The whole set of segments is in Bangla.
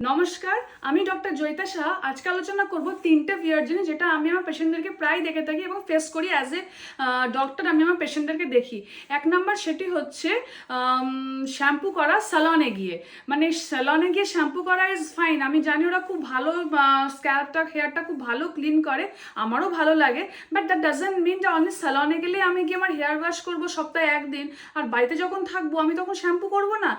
নমস্কার, আমি ডক্টর জয়িতা শাহ। আজকে আলোচনা করব তিনটে বিয়ার্ড জিনিস যেটা আমি আমার পেশেন্টদেরকে প্রায় দেখে থাকি এবং ফেস করি অ্যাজ এ ডক্টর। আমি আমার পেশেন্টদেরকে দেখি। এক নাম্বার সেটি হচ্ছে শ্যাম্পু করা স্যালনে গিয়ে। মানে স্যালনে গিয়ে শ্যাম্পু করা ইজ ফাইন, আমি জানি ওরা খুব ভালো স্ক্যাল্পটা হেয়ারটা খুব ভালো ক্লিন করে, আমারও ভালো লাগে। বাট দ্যাট ডাজেন্ট মিন যে অনলি স্যালনে গেলে আমি গিয়ে আমার হেয়ার ওয়াশ করবো সপ্তাহে একদিন, আর বাড়িতে যখন থাকবো আমি তখন শ্যাম্পু করবো না।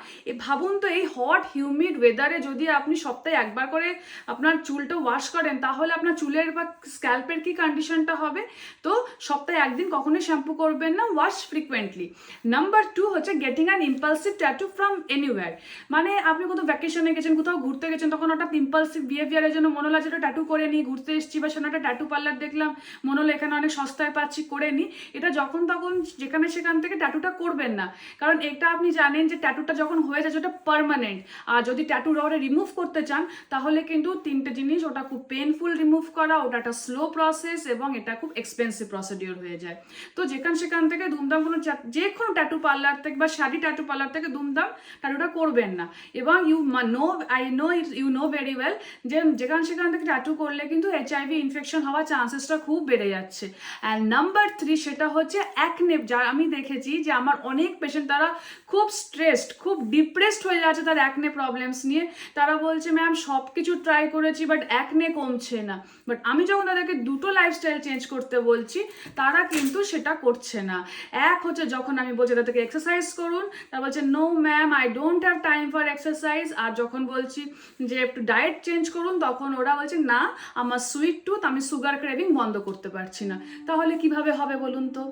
ভাবুন তো, এই হট হিউমিড ওয়েদারে যদি আপনি সপ্তাহে একবার করে আপনার চুলটা ওয়াশ করেন, তাহলে আপনার চুলের বা স্ক্যাল্পের কি কন্ডিশনটা হবে। তো সপ্তাহে একদিন কখনোই শ্যাম্পু করবেন না, ওয়াশ ফ্রিকুয়েন্টলি। নাম্বার 2 হচ্ছে getting an impulsive tattoo from anywhere. মানে আপনি কোথাও ভ্যাকেশনে গেছেন, কোথাও ঘুরতে গেছেন, তখন ওটা ইম্পালসিভ বিহেভিয়ারের জন্য মনে হলো যেটা ট্যাটু করে নিই, ঘুরতে এসেছি বা সেখানে একটা ট্যাটু পার্লার দেখলাম, মনে হলো এখানে অনেক সস্তায় পাচ্ছি, করে নিই। এটা যখন তখন যেখানে সেখান থেকে ট্যাটুটা করবেন না, কারণ এটা আপনি জানেন যে ট্যাটুটা যখন হয়ে যায় ওটা পার্মানেন্ট। আর যদি ট্যাটু রডে রিমুভ করতে চান, তাহলে কিন্তু তিনটে জিনিস, ওটা খুব পেনফুল রিমুভ করা, ওটা একটা স্লো প্রসেস এবং এটা খুব এক্সপেন্সিভ প্রসিডিওর হয়ে যায়। তো সেখান থেকে দুমদাম কোনো যে কোনো ট্যাটু পার্লার থেকে বা শাড়ি ট্যাটু পার্লার থেকে দুমদাম ট্যাটুটা করবেন না। এবং ইউ নো ভেরি ওয়েল যে সেখান থেকে ট্যাটু করলে কিন্তু HIV ইনফেকশন হওয়ার চান্সেসটা খুব বেড়ে যাচ্ছে। অ্যান্ড নাম্বার 3 সেটা হচ্ছে অ্যাকনে। যা আমি দেখেছি যে আমার অনেক পেশেন্ট, তারা খুব স্ট্রেসড, খুব ডিপ্রেসড হয়ে যাচ্ছে তার অ্যাকনে প্রবলেমস নিয়ে। তারা বলছে ম্যাম সব কিছু ট্রাই করেছি বাট অ্যাকনে কমছে না। বাট আমি যখন তাদেরকে দুটো লাইফস্টাইল চেঞ্জ করতে বলছি, তারা কিন্তু সেটা করছে না। এক হচ্ছে যখন আমি বলছি তাদেরকে এক্সারসাইজ করুন, তারা বলছে no ma'am I don't have time for exercise. আর যখন বলছি যে একটু ডায়েট চেঞ্জ করুন, তখন ওরা বলছে না আমার সুইট টুথ, আমি সুগার ক্রেভিং বন্ধ করতে পারছি না। তাহলে কিভাবে হবে বলুন তো?